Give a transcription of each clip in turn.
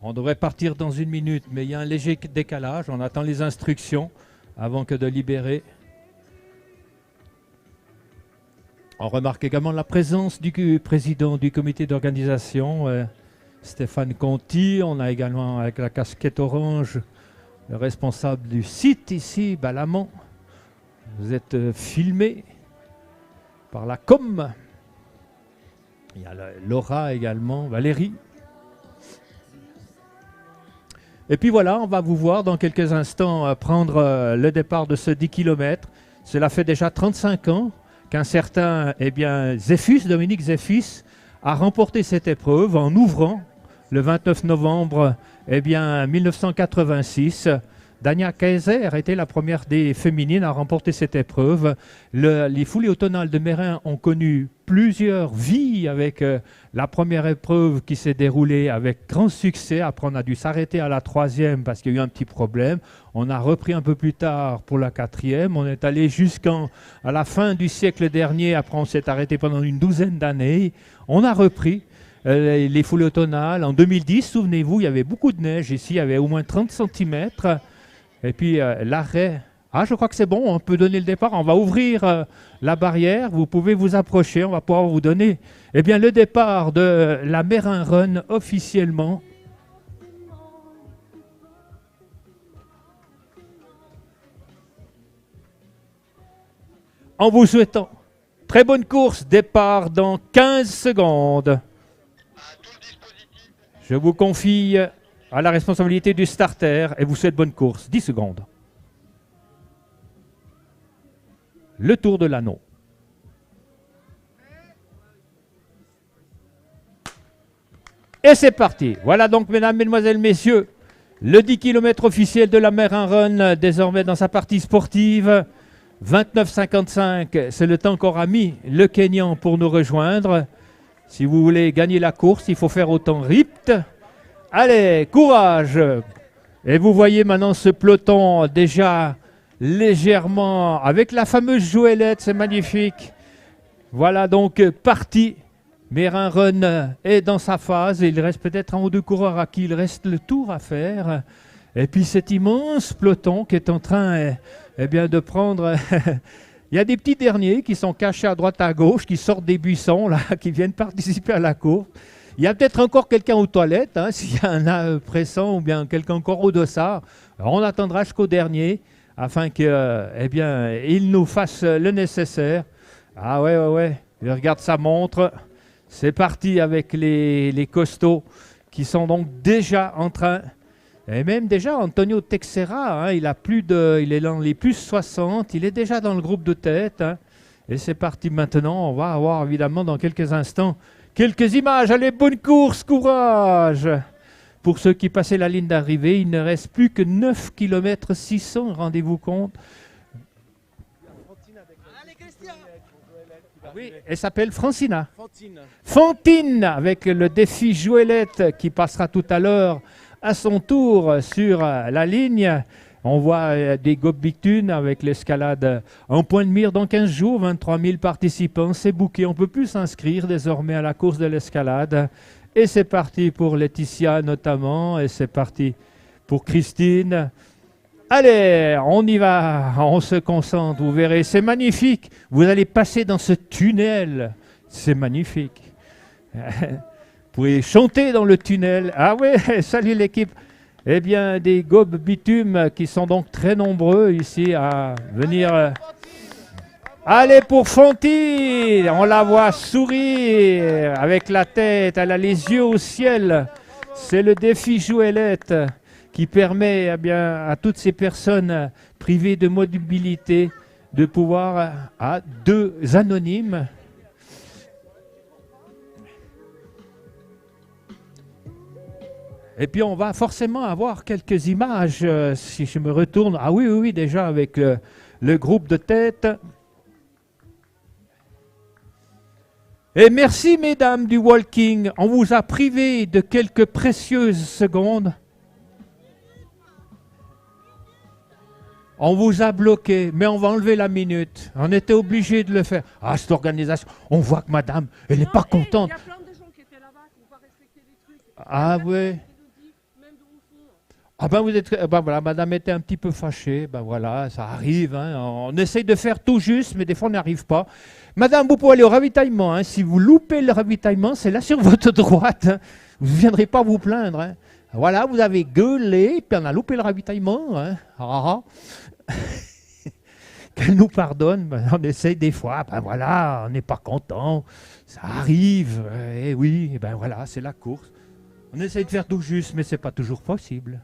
On devrait partir dans 1 minute, mais il y a un léger décalage. On attend les instructions avant que de libérer. On remarque également la présence du président du comité d'organisation, Stéphane Conti. On a également, avec la casquette orange, le responsable du site ici, Balamont. Vous êtes filmé par la com. Il y a Laura également, Valérie. Et puis voilà, on va vous voir dans quelques instants prendre le départ de ce 10 km. Cela fait déjà 35 ans qu'un certain Dominique Zéphus, a remporté cette épreuve en ouvrant le 29 novembre 1986. Dania Kaiser était la première des féminines à remporter cette épreuve. Les foulées automnales de Meyrin ont connu plusieurs vies avec la première épreuve qui s'est déroulée avec grand succès. Après, on a dû s'arrêter à la 3e parce qu'il y a eu un petit problème. On a repris un peu plus tard pour la 4e. On est allé jusqu'à la fin du siècle dernier. Après, on s'est arrêté pendant une douzaine d'années. On a repris les foulées automnales. En 2010, souvenez-vous, il y avait beaucoup de neige ici. Il y avait au moins 30 cm. Et puis l'arrêt, je crois que c'est bon, on peut donner le départ. On va ouvrir la barrière, vous pouvez vous approcher, on va pouvoir vous donner le départ de la Meyrin Run officiellement. En vous souhaitant très bonne course, départ dans 15 secondes. Je vous confie à la responsabilité du starter et vous souhaite bonne course. 10 secondes. Le tour de l'anneau. Et c'est parti. Voilà donc, mesdames, mesdemoiselles, messieurs, le 10 km officiel de la Meyrin Run, désormais dans sa partie sportive. 29,55, c'est le temps qu'aura mis le Kenyan pour nous rejoindre. Si vous voulez gagner la course, il faut faire autant RIPT. Allez, courage! Et vous voyez maintenant ce peloton déjà légèrement avec la fameuse Joëlette, c'est magnifique. Voilà donc parti. Meyrin Run est dans sa phase. Il reste peut-être un ou deux coureurs à qui il reste le tour à faire. Et puis cet immense peloton qui est en train de prendre... Il y a des petits derniers qui sont cachés à droite à gauche, qui sortent des buissons, là, qui viennent participer à la course. Il y a peut-être encore quelqu'un aux toilettes, s'il y en a pressant, ou bien quelqu'un encore au dossard. Alors on attendra jusqu'au dernier, afin qu'il nous fasse le nécessaire. Ah ouais, il regarde sa montre. C'est parti avec les costauds qui sont donc déjà en train... Et même déjà, Antonio Texera, il est dans les plus 60, il est déjà dans le groupe de tête. Et c'est parti maintenant, on va avoir évidemment dans quelques instants quelques images. Allez, bonne course, courage! Pour ceux qui passaient la ligne d'arrivée, il ne reste plus que 9 km 600, rendez-vous compte. Oui, elle s'appelle Francina. Fantine, avec le défi Joëlette qui passera tout à l'heure à son tour sur la ligne. On voit des Gobitunes avec l'escalade en point de mire dans 15 jours, 23 000 participants, c'est booké, on ne peut plus s'inscrire désormais à la course de l'escalade. Et c'est parti pour Laetitia notamment, et c'est parti pour Christine. Allez, on y va, on se concentre, vous verrez, c'est magnifique. Vous allez passer dans ce tunnel, c'est magnifique. Vous pouvez chanter dans le tunnel. Ah ouais, salut l'équipe. Eh bien, des gobes bitumes qui sont donc très nombreux ici à venir. Allez pour Fantine, on la voit sourire avec la tête, elle a les yeux au ciel. C'est le défi Joëlette qui permet à toutes ces personnes privées de mobilité de pouvoir, à 2 anonymes, et puis on va forcément avoir quelques images, si je me retourne. Ah oui, déjà avec le groupe de tête. Et merci mesdames du walking, on vous a privé de quelques précieuses secondes. On vous a bloqué, mais on va enlever la minute. On était obligé de le faire. Ah, cette organisation, on voit que madame, elle n'est pas contente. Il y a plein de gens qui étaient là-bas, qui n'ont pas respecté les trucs. Ah oui. Ah ben vous êtes, ben voilà, madame était un petit peu fâchée, ben voilà, ça arrive, hein. On essaye de faire tout juste, mais des fois on n'y arrive pas. Madame, vous pouvez aller au ravitaillement, hein. Si vous loupez le ravitaillement, c'est là sur votre droite, hein. Vous ne viendrez pas vous plaindre, hein. Voilà, vous avez gueulé, puis on a loupé le ravitaillement, hein. Ah, ah. Qu'elle nous pardonne, ben, on essaye des fois, ben voilà, on n'est pas content, ça arrive, et oui, et ben voilà, c'est la course. On essaye de faire tout juste, mais c'est pas toujours possible.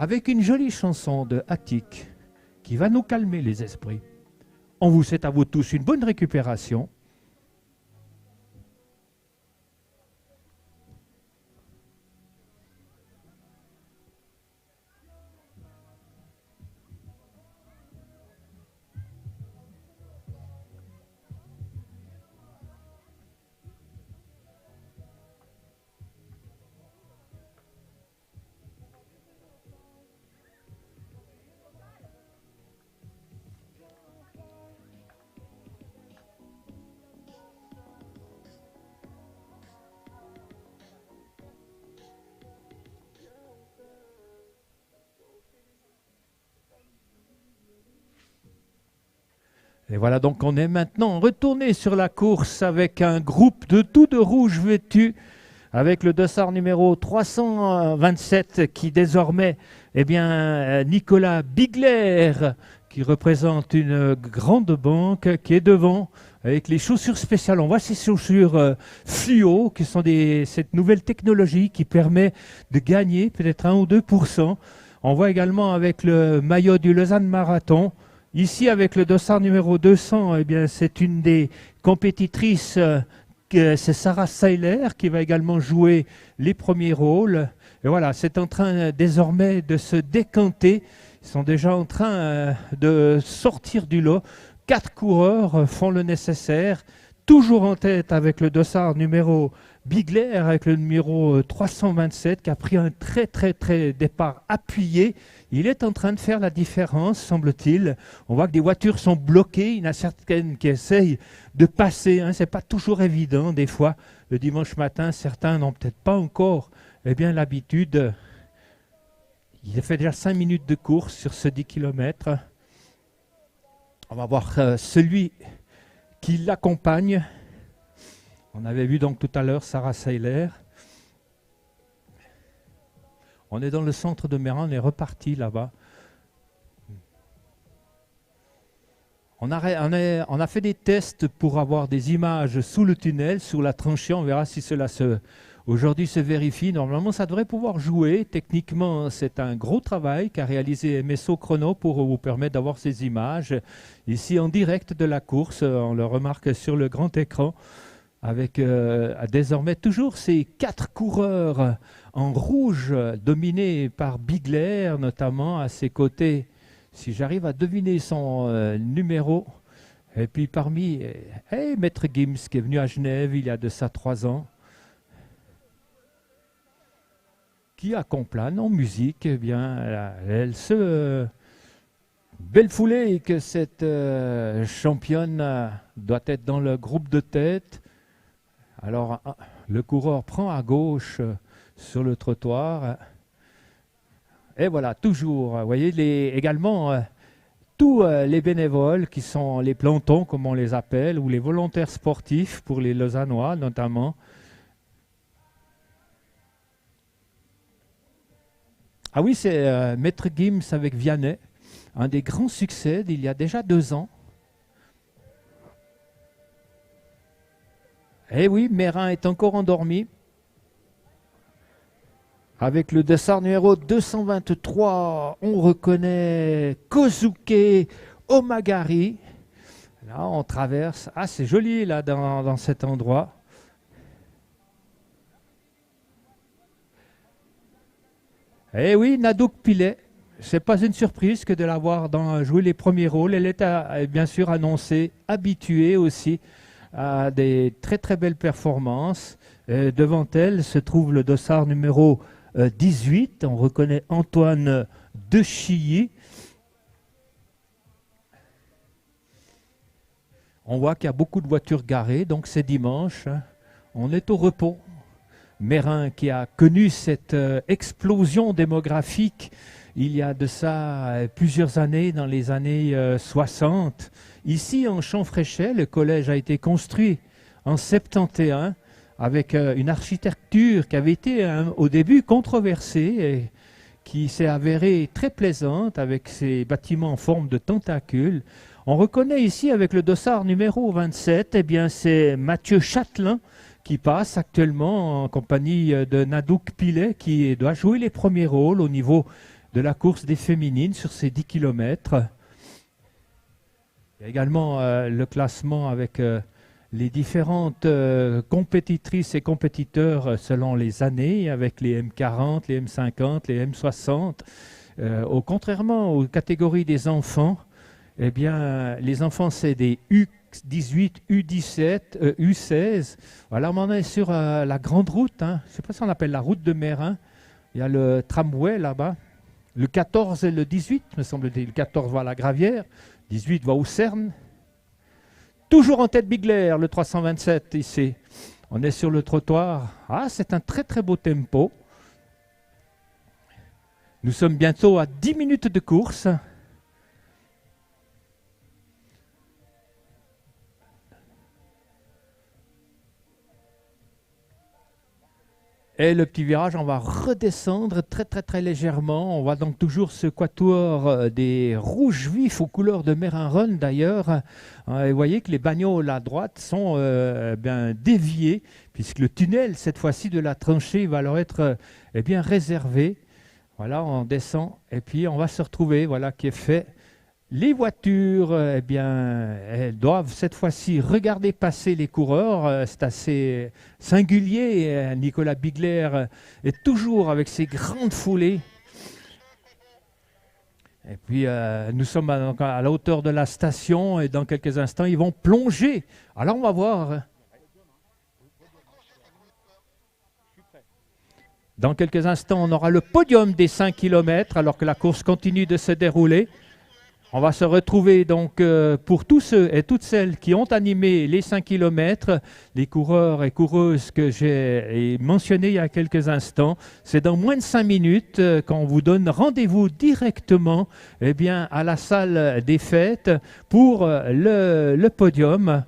Avec une jolie chanson de Attic qui va nous calmer les esprits. On vous souhaite à vous tous une bonne récupération. Et voilà, donc on est maintenant retourné sur la course avec un groupe de tout de rouge vêtus, avec le dossard numéro 327 qui désormais, eh bien, Nicolas Bigler, qui représente une grande banque, qui est devant avec les chaussures spéciales. On voit ces chaussures fluo, qui sont cette nouvelle technologie qui permet de gagner peut-être 1 ou 2%. On voit également avec le maillot du Lausanne Marathon. Ici, avec le dossard numéro 200, eh bien, c'est une des compétitrices, c'est Sarah Seiler, qui va également jouer les premiers rôles. Et voilà, c'est en train désormais de se décanter. Ils sont déjà en train de sortir du lot. 4 coureurs font le nécessaire, toujours en tête avec le dossard numéro Bigler, avec le numéro 327, qui a pris un très départ appuyé. Il est en train de faire la différence, semble-t-il. On voit que des voitures sont bloquées. Il y en a certaines qui essayent de passer, hein. Ce n'est pas toujours évident. Des fois, le dimanche matin, certains n'ont peut-être pas encore l'habitude. Il a fait déjà 5 minutes de course sur ce 10 km. On va voir celui qui l'accompagne. On avait vu donc tout à l'heure Sarah Seiler. On est dans le centre de Méran, on est reparti là-bas. On a fait des tests pour avoir des images sous le tunnel, sous la tranchée. On verra si cela aujourd'hui se vérifie. Normalement, ça devrait pouvoir jouer. Techniquement, c'est un gros travail qu'a réalisé MSO Chrono pour vous permettre d'avoir ces images. Ici, en direct de la course, on le remarque sur le grand écran, avec désormais toujours ces 4 coureurs en rouge, dominés par Bigler, notamment à ses côtés. Si j'arrive à deviner son numéro, et puis parmi, Maître Gims qui est venu à Genève il y a de ça 3 ans, qui accompagne en musique, eh bien, elle se belle foulée que cette championne doit être dans le groupe de tête. Alors, le coureur prend à gauche sur le trottoir. Et voilà, toujours, vous voyez, également tous les bénévoles qui sont les plantons, comme on les appelle, ou les volontaires sportifs pour les Lausannois notamment. Ah oui, c'est Maître Gims avec Vianney, un des grands succès d'il y a déjà 2 ans. Eh oui, Mérin est encore endormi. Avec le dossard numéro 223, on reconnaît Kozuke Omagari. Là, on traverse. Ah, c'est joli là dans cet endroit. Eh oui, Nadouk Pilet. C'est pas une surprise que de l'avoir joué les premiers rôles. Elle est bien sûr annoncée, habituée aussi à des très belles performances. Devant elle se trouve le dossard numéro 18. On reconnaît Antoine Dechilly. On voit qu'il y a beaucoup de voitures garées, donc c'est dimanche. On est au repos. Meyrin qui a connu cette explosion démographique il y a de ça plusieurs années, dans les années 60. Ici, en Champfréchet, le collège a été construit en 71 avec une architecture qui avait été au début controversée et qui s'est avérée très plaisante avec ses bâtiments en forme de tentacules. On reconnaît ici avec le dossard numéro 27, eh bien c'est Mathieu Châtelain qui passe actuellement en compagnie de Nadouk Pilet qui doit jouer les premiers rôles au niveau de la course des féminines sur ces 10 km. Il y a également le classement avec les différentes compétitrices et compétiteurs selon les années, avec les M40, les M50, les M60. Contrairement aux catégories des enfants, eh bien, les enfants, c'est des U18, U17, U16. Voilà, on en est sur la grande route. Hein. Je ne sais pas si on appelle la route de Meyrin. Il y a le tramway là-bas. Le 14 et le 18, me semble-t-il. Le 14 va à la Gravière, 18 va au Cerne. Toujours en tête Bigler, le 327 ici. On est sur le trottoir. Ah, c'est un très très beau tempo. Nous sommes bientôt à 10 minutes de course. Et le petit virage, on va redescendre très très très légèrement. On voit donc toujours ce quatuor des rouges vifs aux couleurs de Meyrin-Run d'ailleurs. Et vous voyez que les bagnoles à droite sont bien déviés, puisque le tunnel, cette fois-ci de la tranchée, va leur être bien réservé. Voilà, on descend et puis on va se retrouver, voilà, qui est fait. Les voitures, eh bien, elles doivent cette fois-ci regarder passer les coureurs. C'est assez singulier. Nicolas Bigler est toujours avec ses grandes foulées. Et puis, nous sommes à la hauteur de la station et dans quelques instants, ils vont plonger. Alors, on va voir. Dans quelques instants, on aura le podium des 5 km alors que la course continue de se dérouler. On va se retrouver donc pour tous ceux et toutes celles qui ont animé les 5 km, les coureurs et coureuses que j'ai mentionnés il y a quelques instants. C'est dans moins de 5 minutes qu'on vous donne rendez-vous directement à la salle des fêtes pour le podium.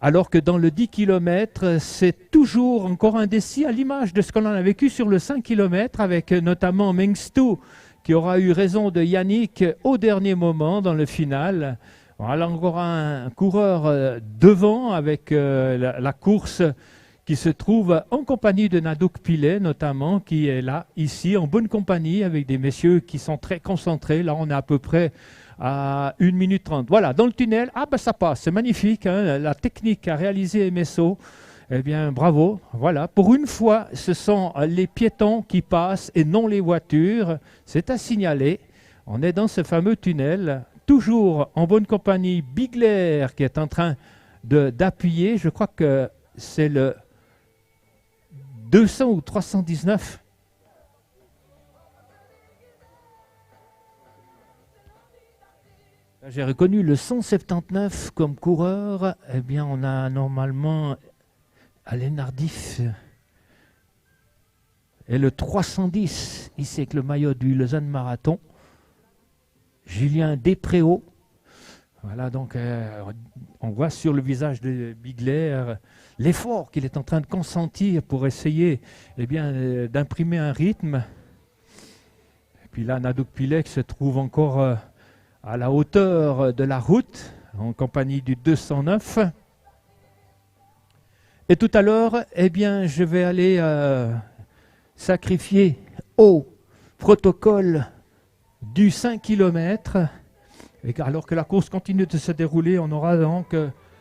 Alors que dans le 10 km, c'est toujours encore indécis à l'image de ce qu'on en a vécu sur le 5 km avec notamment Mengstu, qui aura eu raison de Yannick au dernier moment dans le final. Voilà encore un coureur devant avec la course qui se trouve en compagnie de Nadouk Pilet notamment, qui est là, ici, en bonne compagnie avec des messieurs qui sont très concentrés. Là, on est à peu près à 1 minute 30. Voilà, dans le tunnel, ah ben ça passe, c'est magnifique, hein, la technique qu'a réalisé MSO. Eh bien, bravo. Voilà, pour une fois, ce sont les piétons qui passent et non les voitures. C'est à signaler. On est dans ce fameux tunnel, toujours en bonne compagnie. Bigler qui est en train d'appuyer. Je crois que c'est le 200 ou 319. J'ai reconnu le 179 comme coureur. Eh bien, on a normalement Alain Ardif et le 310, ici avec le maillot du Lausanne Marathon, Julien Despréaux. Voilà, donc on voit sur le visage de Bigler l'effort qu'il est en train de consentir pour essayer d'imprimer un rythme. Et puis là, Nadouk Pilet se trouve encore à la hauteur de la route, en compagnie du 209. Et tout à l'heure, je vais aller sacrifier au protocole du 5 km. Et alors que la course continue de se dérouler, on aura donc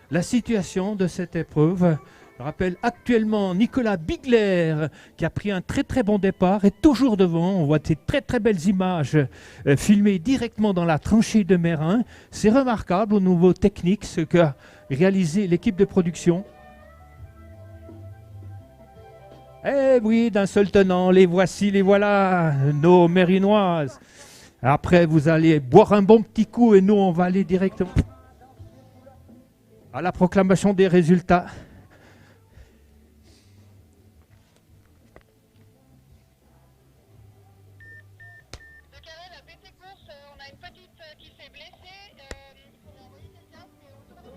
la situation de cette épreuve. Je rappelle actuellement Nicolas Bigler qui a pris un très très bon départ et toujours devant. On voit ces très très belles images filmées directement dans la tranchée de Meyrin. C'est remarquable au niveau technique ce qu'a réalisé l'équipe de production. Eh oui, d'un seul tenant, les voici, les voilà, nos Mérinoises. Après, vous allez boire un bon petit coup et nous, on va aller directement à la proclamation des résultats. a une petite qui s'est blessée. On a envoyé quelqu'un, c'est autour de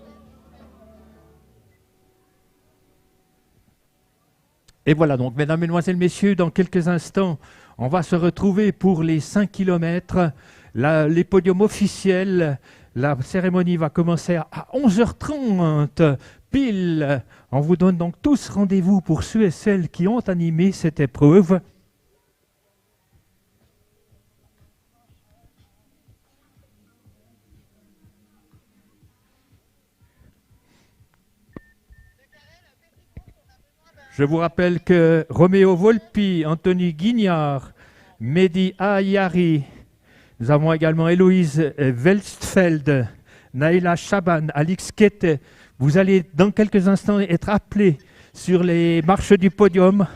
Et voilà donc, mesdames, mesdemoiselles, messieurs, dans quelques instants, on va se retrouver pour les 5 km. Les podiums officiels, la cérémonie va commencer à 11h30, pile. On vous donne donc tous rendez-vous pour ceux et celles qui ont animé cette épreuve. Je vous rappelle que Roméo Volpi, Anthony Guignard, Mehdi Ayari, nous avons également Héloïse Welstfeld, Naïla Chaban, Alix Kete. Vous allez dans quelques instants être appelés sur les marches du podium.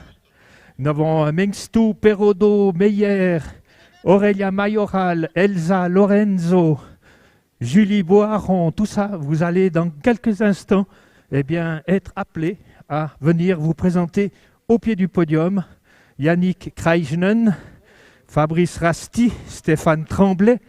Nous avons Mengstou, Perodo, Meyer, Aurélia Mayoral, Elsa Lorenzo, Julie Boaron, tout ça, vous allez dans quelques instants être appelés à venir vous présenter au pied du podium. Yannick Kreijnen, Fabrice Rasti, Stéphane Tremblay,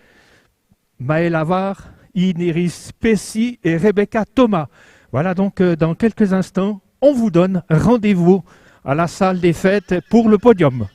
Maël Avard, Inéris Pessy et Rebecca Thomas. Voilà donc dans quelques instants, on vous donne rendez-vous à la salle des fêtes pour le podium.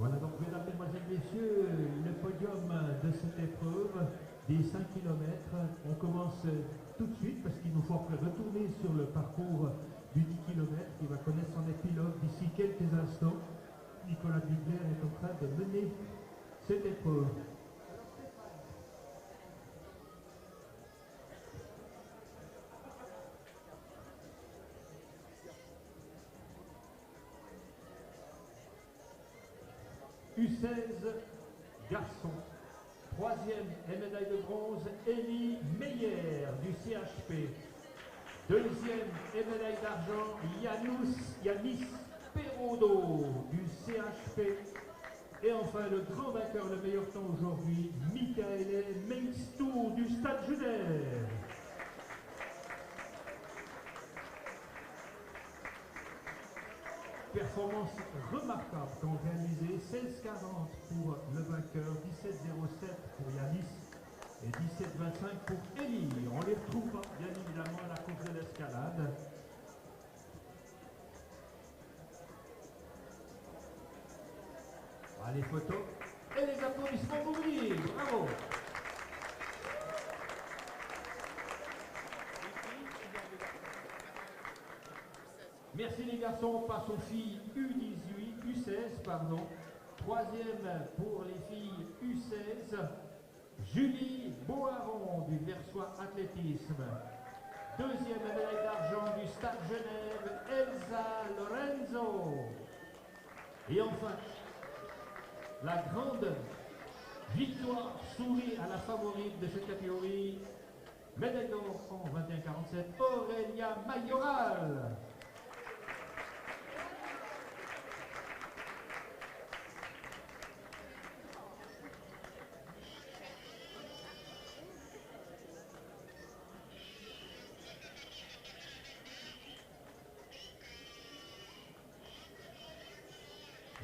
Voilà donc, mesdames, mesdemoiselles, messieurs, le podium de cette épreuve des 5 km. On commence tout de suite parce qu'il nous faut retourner sur le parcours du 10 km qui va connaître son épilogue d'ici quelques instants. Nicolas Bigler est en train de mener cette épreuve. U16 garçon. Troisième et médaille de bronze, Élie Meyer du CHP. Deuxième et médaille d'argent, Yanis Perodo du CHP. Et enfin, le grand vainqueur, le meilleur temps aujourd'hui, Michael Mengstou du Stade Genève. Performance remarquable qu'ont réalisé 16,40 pour le vainqueur, 17,07 pour Yanis et 17,25 pour Élie. On les retrouve bien évidemment à la course de l'escalade. Les photos et les applaudissements pour lui. Bravo. Merci les garçons, on passe aux filles U16, pardon. Troisième pour les filles U16, Julie Boaron du Versoix Athlétisme. Deuxième médaille d'argent du Stade Genève, Elsa Lorenzo. Et enfin, la grande victoire sourit à la favorite de cette catégorie, médaille d'or en 21,47, Aurélia Mayoral.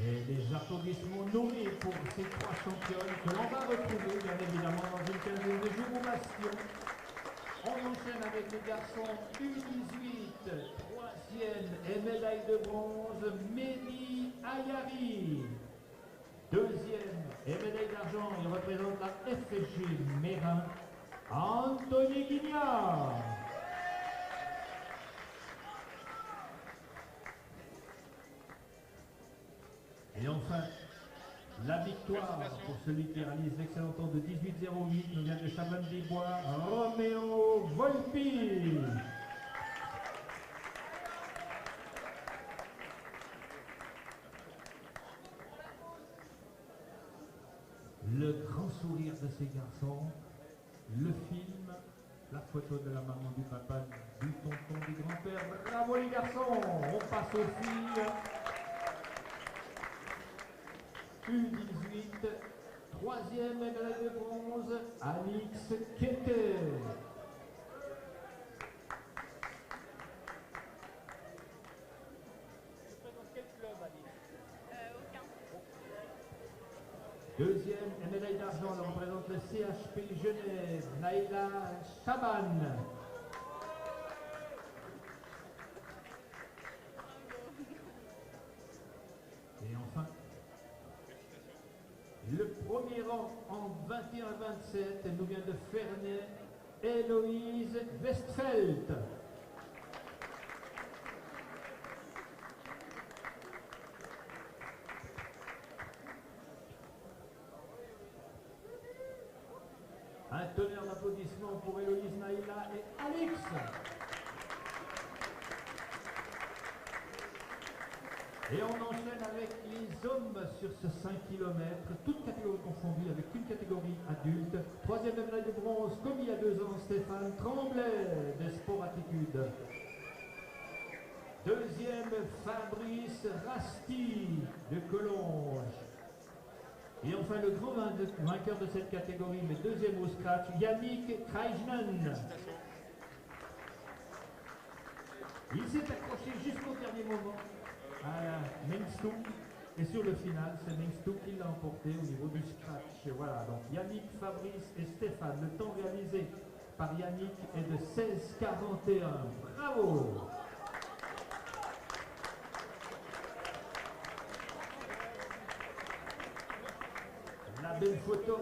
Et les applaudissements nourris pour ces trois championnes que l'on va retrouver bien évidemment dans une quinzaine de jours au Bastion. On enchaîne avec les garçons U18, troisième et médaille de bronze, Mehdi Ayari. Deuxième et médaille d'argent, il représente la FFG Mérin, Anthony Guignard. Et enfin, la victoire pour celui qui réalise l'excellent temps de 18,08 nous vient de Chabannes-des-Bois, Roméo Volpi. Le grand sourire de ces garçons, le film, la photo de la maman, du papa, du tonton, du grand-père. Bravo les garçons, on passe aux filles. U18, troisième médaille de bronze, Alix Kété. Deuxième et médaille d'argent, elle représente le CHP Genève, Naïla Chaban. Et enfin, le premier rang en 21-27, elle nous vient de Ferney, Héloïse Westfeld. Un tonnerre d'applaudissements pour Héloïse, Naïla et Alix. Et on enchaîne avec les hommes sur ce 5 km, toutes catégories confondues avec une catégorie adulte. Troisième médaille de bronze, comme il y a 2 ans, Stéphane Tremblay de Sport Attitude. Deuxième, Fabrice Rasti de Collonges. Et enfin, le grand vainqueur de cette catégorie, mais deuxième au scratch, Yannick Kreijnen. Il s'est accroché jusqu'au dernier moment à Mengstouk. Et sur le final, c'est Mengstouk qui l'a emporté au niveau du scratch. Voilà, donc Yannick, Fabrice et Stéphane. Le temps réalisé par Yannick est de 16,41. Bravo! La belle photo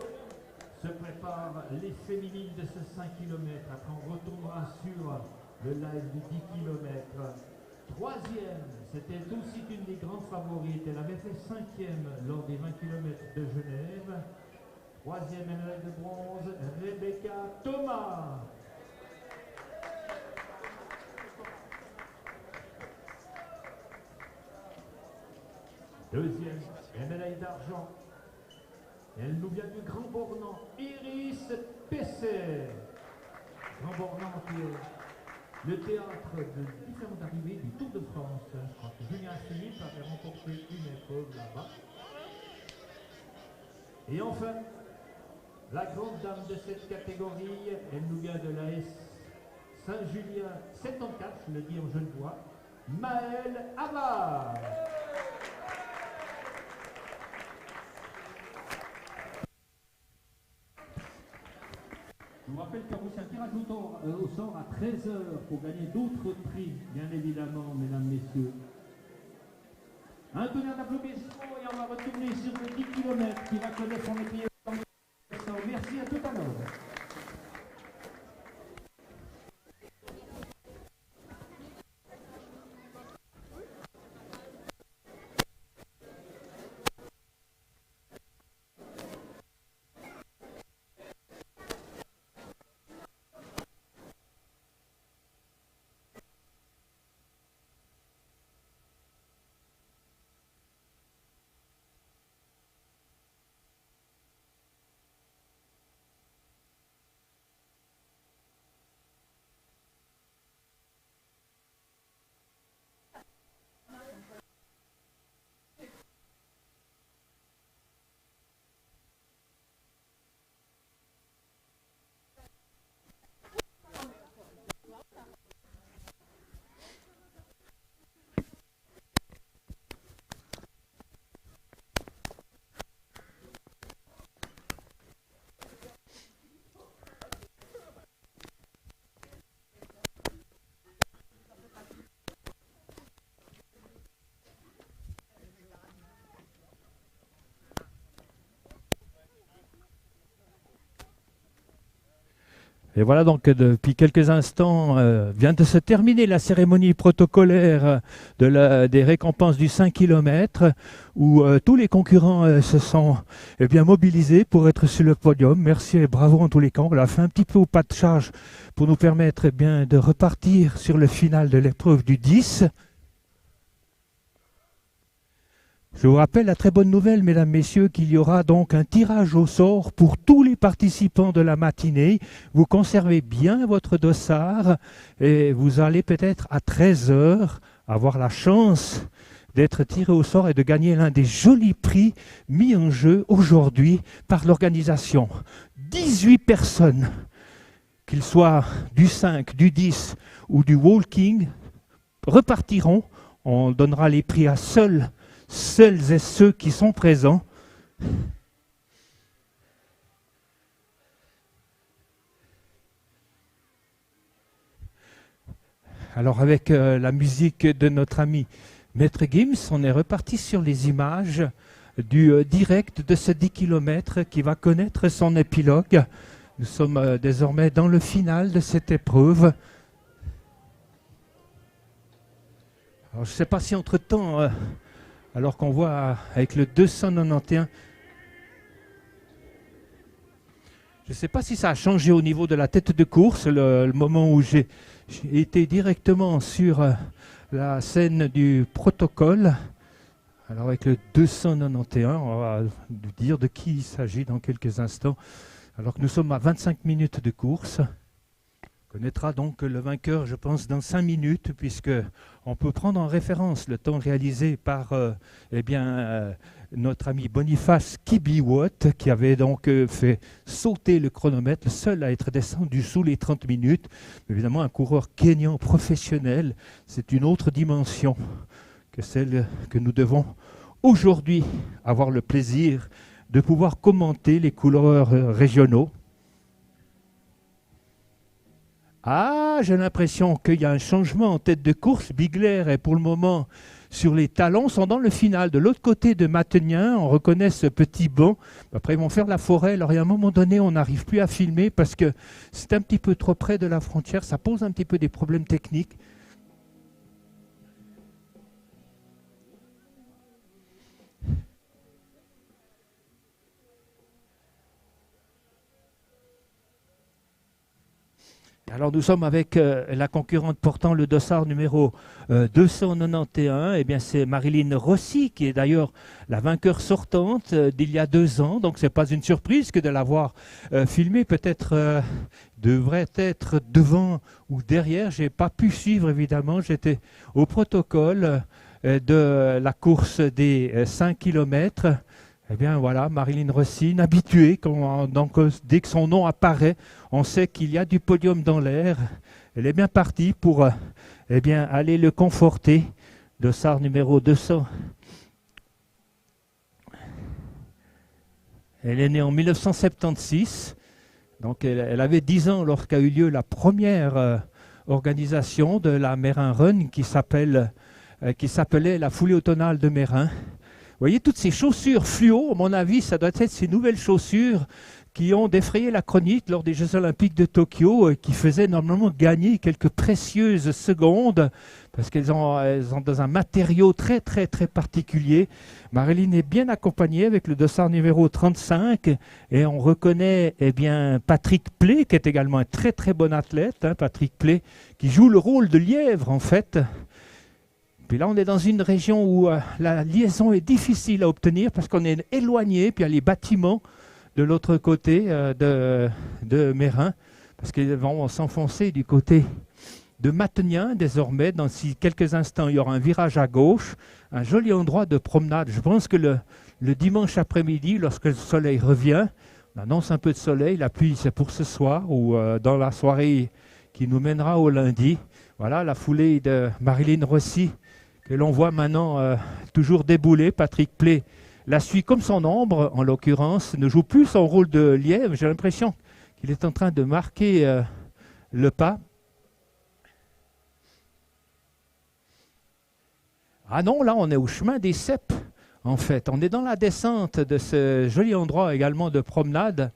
se prépare les féminines de ce 5 km. Après, on retournera sur le live du 10 km. Troisième, c'était aussi une des grandes favorites. Elle avait fait 5e lors des 20 km de Genève. Troisième médaille de bronze, Rebecca Thomas. Deuxième, médaille d'argent. Elle nous vient du Grand Bornand, Iris Pesset. Grand Bornand qui est le théâtre de différentes arrivées du Tour de France. Je crois que Julien Philippe avait remporté une épreuve là-bas. Et enfin, la grande dame de cette catégorie, elle nous vient de la S Saint-Julien 74, je le dis en genevois, Maëlle Havard. Je vous rappelle qu'il y a aussi un tirage au sort à 13 h pour gagner d'autres prix, bien évidemment, mesdames, messieurs. Un tonnerre d'applaudissements et on va retourner sur le 10 km qui va connaître son épier. Merci, à tout à l'heure. Et voilà donc depuis quelques instants vient de se terminer la cérémonie protocolaire des récompenses du 5 km où tous les concurrents se sont bien mobilisés pour être sur le podium. Merci et bravo en tous les cas. On l'a fait un petit peu au pas de charge pour nous permettre bien de repartir sur le final de l'épreuve du 10. Je vous rappelle la très bonne nouvelle, mesdames, messieurs, qu'il y aura donc un tirage au sort pour tous les participants de la matinée. Vous conservez bien votre dossard et vous allez peut-être à 13 heures avoir la chance d'être tiré au sort et de gagner l'un des jolis prix mis en jeu aujourd'hui par l'organisation. 18 personnes, qu'ils soient du 5, du 10 ou du walking, repartiront. On donnera les prix à celles et ceux qui sont présents. Alors avec la musique de notre ami Maître Gims, on est reparti sur les images du direct de ce 10 km qui va connaître son épilogue. Nous sommes désormais dans le final de cette épreuve. Alors, je ne sais pas si entre-temps, alors qu'on voit avec le 291, je ne sais pas si ça a changé au niveau de la tête de course, le moment où j'ai été directement sur la scène du protocole. Alors avec le 291, on va nous dire de qui il s'agit dans quelques instants. Alors que nous sommes à 25 minutes de course. On connaîtra donc le vainqueur, je pense, dans 5 minutes, puisqu'on peut prendre en référence le temps réalisé par notre ami Boniface Kibiwot, qui avait donc fait sauter le chronomètre, le seul à être descendu sous les 30 minutes. Évidemment, un coureur kényan professionnel, c'est une autre dimension que celle que nous devons aujourd'hui avoir le plaisir de pouvoir commenter les coureurs régionaux. Ah, j'ai l'impression qu'il y a un changement en tête de course. Bigler est pour le moment sur les talons, sont dans le final. De l'autre côté de Matenien, on reconnaît ce petit banc. Après, ils vont faire la forêt. Alors, il y a un moment donné, on n'arrive plus à filmer parce que c'est un petit peu trop près de la frontière. Ça pose un petit peu des problèmes techniques. Alors nous sommes avec la concurrente portant le dossard numéro 291, et bien c'est Marilyn Rossi qui est d'ailleurs la vainqueur sortante d'il y a 2 ans, donc c'est pas une surprise que de l'avoir filmée, peut-être devrait être devant ou derrière, j'ai pas pu suivre évidemment, j'étais au protocole de la course des 5 km. Eh bien voilà, Marilyn Rossi, une habituée, donc, dès que son nom apparaît, on sait qu'il y a du podium dans l'air. Elle est bien partie pour aller le conforter. Dossard numéro 200. Elle est née en 1976, donc elle avait 10 ans lorsqu'a eu lieu la première organisation de la Mérin Run qui s'appelait la foulée automnale de Mérin. Vous voyez, toutes ces chaussures fluo, à mon avis, ça doit être ces nouvelles chaussures qui ont défrayé la chronique lors des Jeux Olympiques de Tokyo, qui faisaient normalement gagner quelques précieuses secondes, parce qu'elles ont dans un matériau très, très, très particulier. Marilyn est bien accompagnée avec le dossard numéro 35, et on reconnaît Patrick Play, qui est également un très, très bon athlète, Patrick Play, qui joue le rôle de lièvre, en fait. Puis là, on est dans une région où la liaison est difficile à obtenir parce qu'on est éloigné, puis il y a les bâtiments de l'autre côté de Mérin, parce qu'ils vont s'enfoncer du côté de Matenien désormais. Dans quelques instants, il y aura un virage à gauche, un joli endroit de promenade. Je pense que le dimanche après-midi, lorsque le soleil revient, on annonce un peu de soleil, la pluie c'est pour ce soir ou dans la soirée qui nous mènera au lundi. Voilà la foulée de Marilyn Rossi, que l'on voit maintenant toujours débouler. Patrick Play la suit comme son ombre, en l'occurrence, ne joue plus son rôle de lièvre. J'ai l'impression qu'il est en train de marquer le pas. Ah non, là on est au chemin des Ceps, en fait. On est dans la descente de ce joli endroit également de promenade.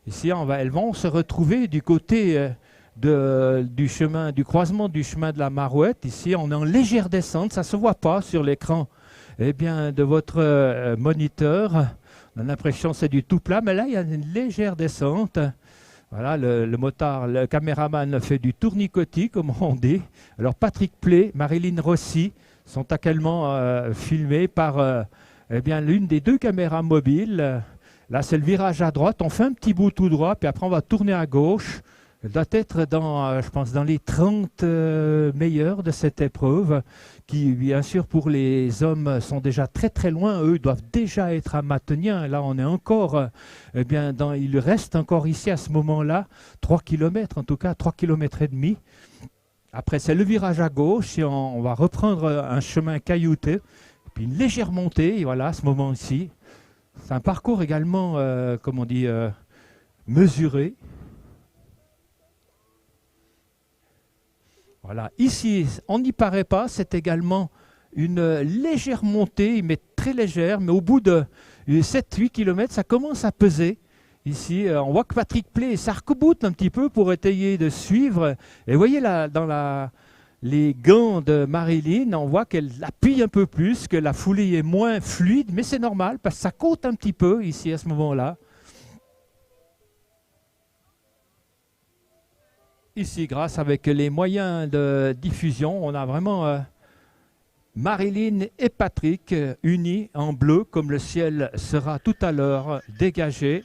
Ici, elles vont se retrouver du côté du chemin, du croisement du chemin de la Marouette. Ici, on est en légère descente, ça ne se voit pas sur l'écran de votre moniteur. On a l'impression que c'est du tout plat, mais là, il y a une légère descente. Voilà, le motard, le caméraman fait du tournicotis, comme on dit. Alors, Patrick Play, Marilyn Rossi sont actuellement filmés par l'une des deux caméras mobiles. Là, c'est le virage à droite. On fait un petit bout tout droit, puis après, on va tourner à gauche. Elle doit être je pense, dans les 30 meilleurs de cette épreuve, qui, bien sûr, pour les hommes, sont déjà très, très loin. Eux doivent déjà être à Matenien. Là, on est encore, il reste encore ici, à ce moment-là, 3 km, en tout cas, 3 km et demi. Après, c'est le virage à gauche, et on va reprendre un chemin caillouté, puis une légère montée, voilà, à ce moment-ci. C'est un parcours également, mesuré. Voilà, ici, on n'y paraît pas, c'est également une légère montée, mais très légère, mais au bout de 7-8 km, ça commence à peser. Ici, on voit que Patrick Play s'arc-boute un petit peu pour essayer de suivre. Et vous voyez, là, dans les gants de Marilyn, on voit qu'elle appuie un peu plus, que la foulée est moins fluide, mais c'est normal, parce que ça côte un petit peu ici à ce moment-là. Ici, grâce avec les moyens de diffusion, on a vraiment Marilyn et Patrick unis en bleu, comme le ciel sera tout à l'heure dégagé.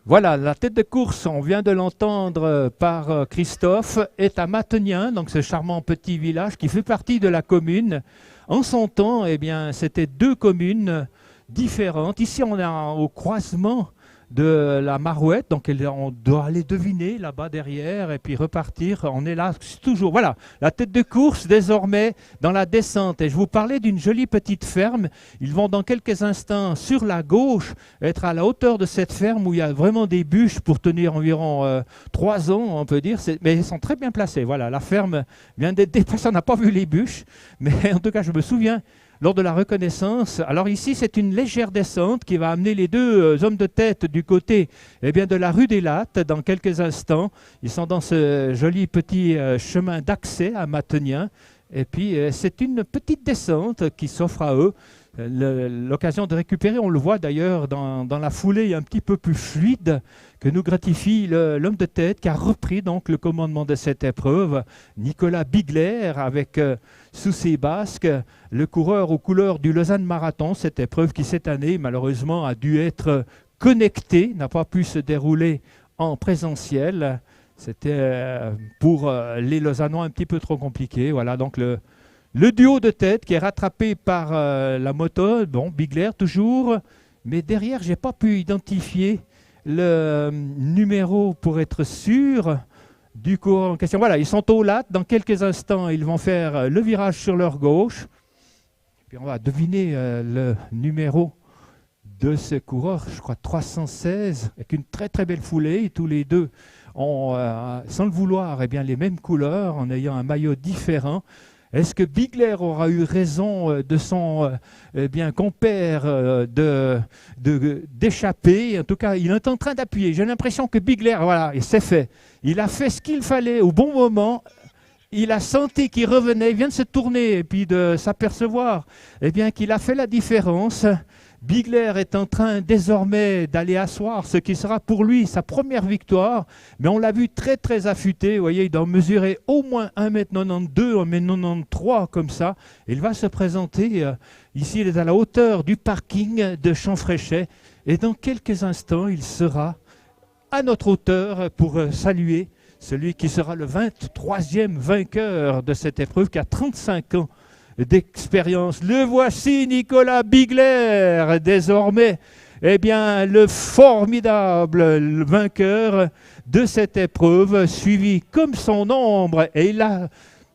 Voilà, la tête de course, on vient de l'entendre par Christophe, est à Matenien, donc ce charmant petit village qui fait partie de la commune. En son temps, c'était deux communes différentes. Ici, on est au croisement de la Marouette, donc on doit aller deviner là-bas derrière et puis repartir. On est là toujours. Voilà, la tête de course désormais dans la descente. Et je vous parlais d'une jolie petite ferme. Ils vont dans quelques instants sur la gauche être à la hauteur de cette ferme où il y a vraiment des bûches pour tenir environ 3 ans, on peut dire. Mais ils sont très bien placés. Voilà, la ferme vient d'être dépassée. On n'a pas vu les bûches, mais en tout cas, je me souviens lors de la reconnaissance. Alors ici, c'est une légère descente qui va amener les deux hommes de tête du côté de la rue des Lattes dans quelques instants. Ils sont dans ce joli petit chemin d'accès à Matenien. Et puis, c'est une petite descente qui s'offre à eux. L'occasion de récupérer, on le voit d'ailleurs dans la foulée un petit peu plus fluide que nous gratifie l'homme de tête qui a repris donc le commandement de cette épreuve, Nicolas Bigler, avec sous ses basques le coureur aux couleurs du Lausanne Marathon, cette épreuve qui cette année malheureusement a dû être connectée, n'a pas pu se dérouler en présentiel. C'était pour les Lausannois un petit peu trop compliqué. Voilà donc le duo de tête qui est rattrapé par la moto, bon, Bigler toujours, mais derrière, je n'ai pas pu identifier le numéro pour être sûr du coureur en question. Voilà, ils sont au latte. Dans quelques instants, ils vont faire le virage sur leur gauche. Puis on va deviner le numéro de ce coureur, je crois 316, avec une très très belle foulée. Tous les deux ont, sans le vouloir, les mêmes couleurs, en ayant un maillot différent. Est-ce que Bigler aura eu raison de son compère d'échapper? En tout cas, il est en train d'appuyer. J'ai l'impression que Bigler, voilà, c'est fait. Il a fait ce qu'il fallait au bon moment. Il a senti qu'il revenait, il vient de se tourner et puis de s'apercevoir qu'il a fait la différence. Bigler est en train désormais d'aller asseoir ce qui sera pour lui sa première victoire, mais on l'a vu très très affûté, vous voyez, il doit mesurer au moins 1m92, 1m93 comme ça. Il va se présenter, ici il est à la hauteur du parking de Champfréchet, et dans quelques instants il sera à notre hauteur pour saluer celui qui sera le 23e vainqueur de cette épreuve, qui a 35 ans d'expérience. Le voici, Nicolas Bigler, désormais, le formidable vainqueur de cette épreuve, suivi comme son ombre, et il a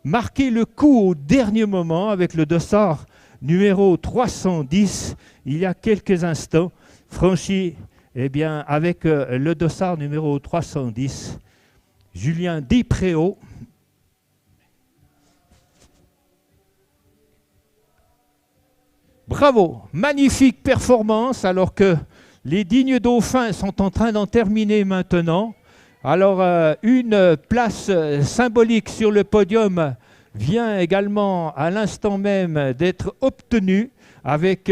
marqué le coup au dernier moment avec le dossard numéro 310, il y a quelques instants, franchi, avec le dossard numéro 310, Julien Despréaux. Bravo, magnifique performance alors que les dignes dauphins sont en train d'en terminer maintenant. Alors une place symbolique sur le podium vient également à l'instant même d'être obtenue avec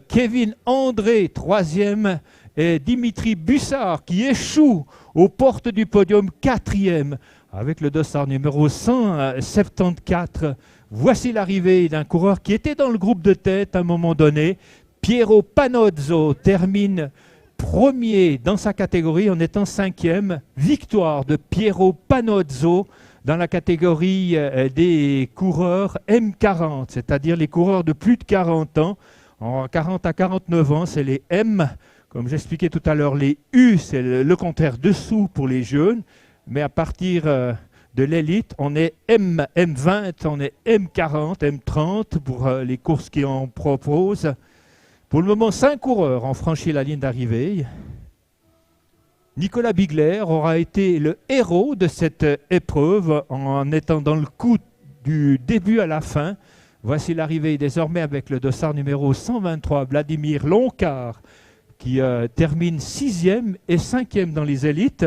Kevin André, 3e, et Dimitri Bussard qui échoue aux portes du podium, 4e, avec le dossard numéro 174. Voici l'arrivée d'un coureur qui était dans le groupe de tête à un moment donné. Piero Panozzo termine premier dans sa catégorie en étant 5e. Victoire de Piero Panozzo dans la catégorie des coureurs M40, c'est-à-dire les coureurs de plus de 40 ans. En 40 à 49 ans, c'est les M. Comme j'expliquais tout à l'heure, les U, c'est le contraire dessous pour les jeunes. Mais à partir de l'élite, on est M20, on est M40, M30 pour les courses qui en proposent. Pour le moment, 5 coureurs ont franchi la ligne d'arrivée. Nicolas Bigler aura été le héros de cette épreuve en étant dans le coup du début à la fin. Voici l'arrivée désormais avec le dossard numéro 123, Vladimir Loncard, qui termine 6e et 5e dans les élites.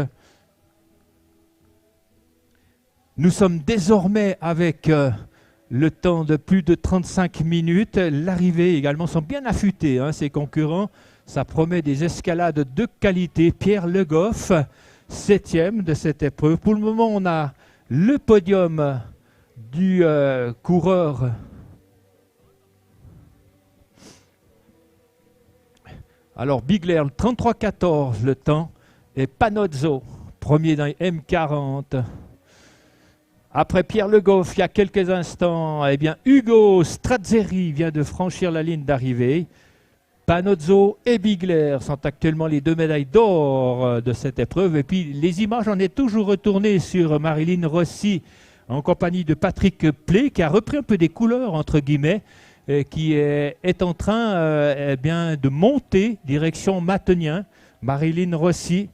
Nous sommes désormais avec le temps de plus de 35 minutes. L'arrivée également sont bien affûtés, hein, ces concurrents. Ça promet des escalades de qualité. Pierre Le Goff, 7e de cette épreuve. Pour le moment, on a le podium du coureur. Alors, Bigler, 33-14 le temps. Et Panozzo, premier dans les M40. Après Pierre Le Goff, il y a quelques instants, eh bien, Ugo Strazzeri vient de franchir la ligne d'arrivée. Panozzo et Bigler sont actuellement les 2 médailles d'or de cette épreuve. Et puis, les images, on est toujours retournées sur Marilyn Rossi en compagnie de Patrick Plé, qui a repris un peu des couleurs, entre guillemets, et qui est en train eh bien, de monter direction Matenien. Marilyn Rossi,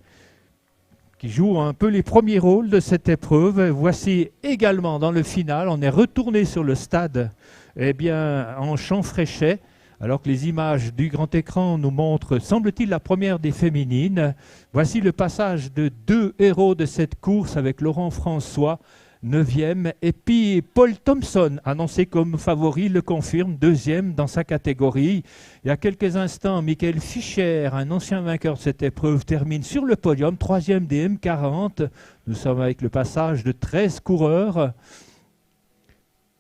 qui joue un peu les premiers rôles de cette épreuve. Voici également dans le final, on est retourné sur le stade eh bien, en Champfréchet, alors que les images du grand écran nous montrent, semble-t-il, la première des féminines. Voici le passage de 2 héros de cette course avec Laurent François, 9e, et puis Paul Thompson, annoncé comme favori, le confirme, 2e dans sa catégorie. Il y a quelques instants, Michael Fischer, un ancien vainqueur de cette épreuve, termine sur le podium, 3e des M40. Nous sommes avec le passage de 13 coureurs.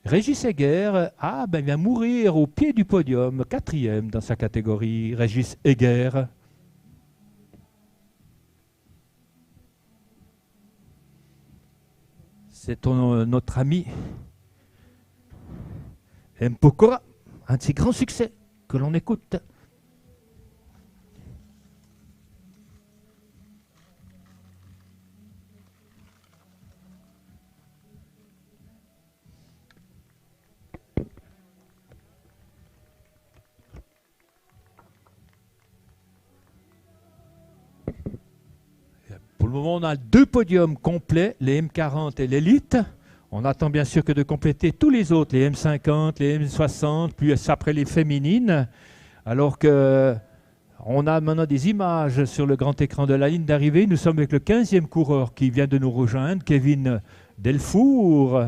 Régis Heger vient mourir au pied du podium, 4e dans sa catégorie. Régis Heger. C'est notre ami M. Pokora, un de ses grands succès que l'on écoute. Pour le moment, on a 2 podiums complets, les M40 et l'élite. On attend bien sûr que de compléter tous les autres, les M50, les M60, puis après les féminines. Alors que on a maintenant des images sur le grand écran de la ligne d'arrivée. Nous sommes avec le 15e coureur qui vient de nous rejoindre, Kevin Delfour.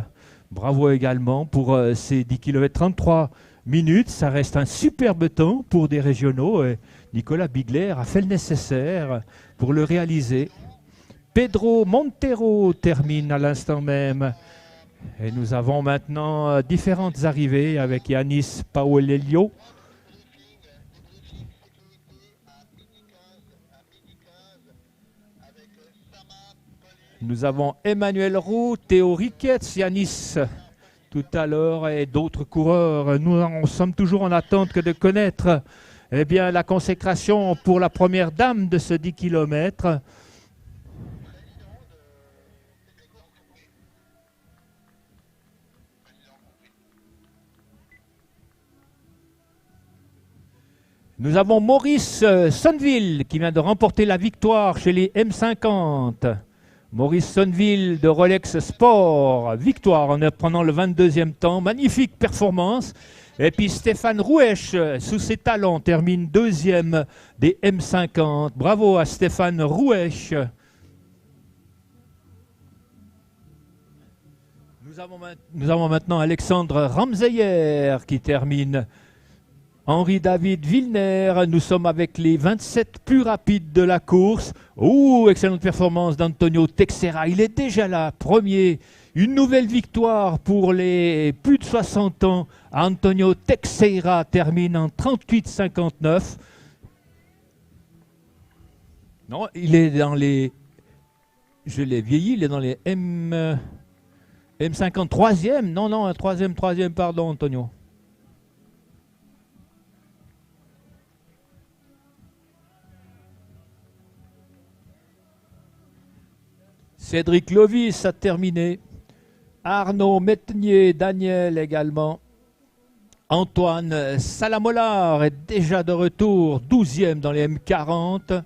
Bravo également pour ces 10 km 33 minutes. Ça reste un superbe temps pour des régionaux. Et Nicolas Bigler a fait le nécessaire pour le réaliser. Pedro Montero termine à l'instant même. Et nous avons maintenant différentes arrivées avec Yanis Paolelio. Nous avons Emmanuel Roux, Théo Ricketts, Yanis tout à l'heure et d'autres coureurs. Nous sommes toujours en attente que de connaître eh bien, la consécration pour la première dame de ce 10 km. Nous avons Maurice Sonneville qui vient de remporter la victoire chez les M50. Maurice Sonneville de Rolex Sport, victoire en prenant le 22e temps, magnifique performance. Et puis Stéphane Rouèche, sous ses talents, termine deuxième des M50. Bravo à Stéphane Rouèche. Nous avons maintenant Alexandre Ramseyer qui termine. Henri-David Vilner, nous sommes avec les 27 plus rapides de la course. Ouh, excellente performance d'Antonio Texeira. Il est déjà là, premier. Une nouvelle victoire pour les plus de 60 ans. Antonio Texeira termine en 38,59. Non, il est dans les... Je l'ai vieilli, il est dans les M50. Troisième, non, un troisième, pardon, Antonio. Cédric Lovis a terminé. Arnaud Metnier, Daniel également. Antoine Salamolar est déjà de retour, 12e dans les M40.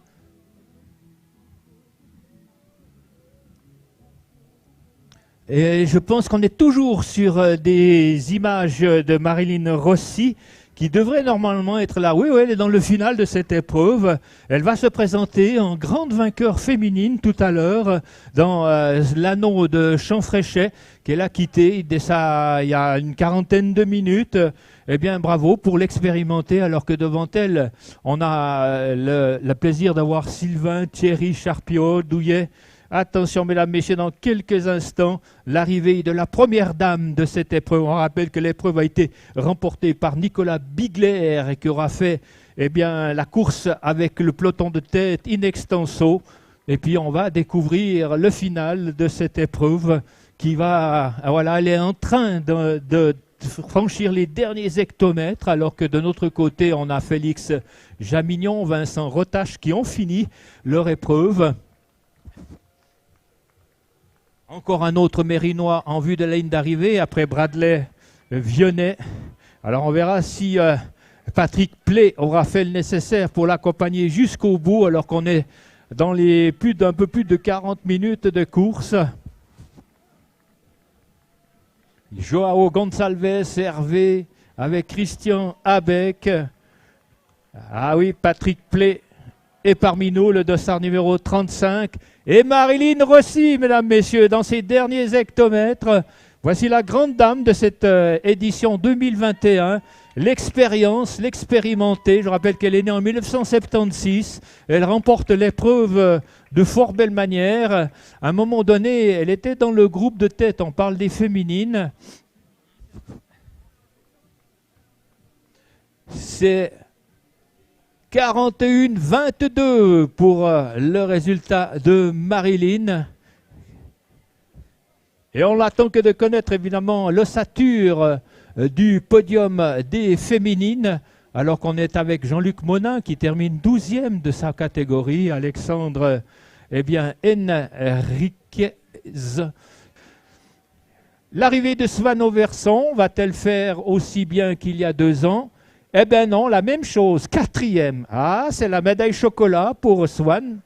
Et je pense qu'on est toujours sur des images de Marilyn Rossi qui devrait normalement être là. Oui, elle est dans le final de cette épreuve. Elle va se présenter en grande vainqueur féminine tout à l'heure dans l'anneau de Champfréchet qu'elle a quitté il y a une quarantaine de minutes. Eh bien, bravo pour l'expérimenter, alors que devant elle, on a le plaisir d'avoir Sylvain, Thierry, Charpiot, Douillet. Attention, mesdames, messieurs, dans quelques instants, l'arrivée de la première dame de cette épreuve. On rappelle que l'épreuve a été remportée par Nicolas Bigler et qui aura fait la course avec le peloton de tête in extenso. Et puis, on va découvrir le final de cette épreuve qui va... Voilà, elle est en train de franchir les derniers hectomètres, alors que de notre côté, on a Félix Jamignon, Vincent Rotache qui ont fini leur épreuve. Encore un autre Mérinois en vue de la ligne d'arrivée, après Bradley Vionnet. Alors on verra si Patrick Play aura fait le nécessaire pour l'accompagner jusqu'au bout, alors qu'on est dans les un peu plus de 40 minutes de course. Joao Gonçalves, Hervé, avec Christian Abeck. Ah oui, Patrick Play est parmi nous, le dossard numéro 35. Et Marilyn Rossi, mesdames, messieurs, dans ses derniers hectomètres. Voici la grande dame de cette édition 2021. L'expérience, l'expérimentée. Je rappelle qu'elle est née en 1976. Elle remporte l'épreuve de fort belle manière. À un moment donné, elle était dans le groupe de tête. On parle des féminines. C'est 41-22 pour le résultat de Marilyn. Et on n'attend que de connaître évidemment l'ossature du podium des féminines, alors qu'on est avec Jean-Luc Monin qui termine 12e de sa catégorie, Alexandre Henriquez. L'arrivée de Swan Overson va-t-elle faire aussi bien qu'il y a 2 ans? Eh bien non, la même chose, 4e. Ah, c'est la médaille chocolat pour Swan.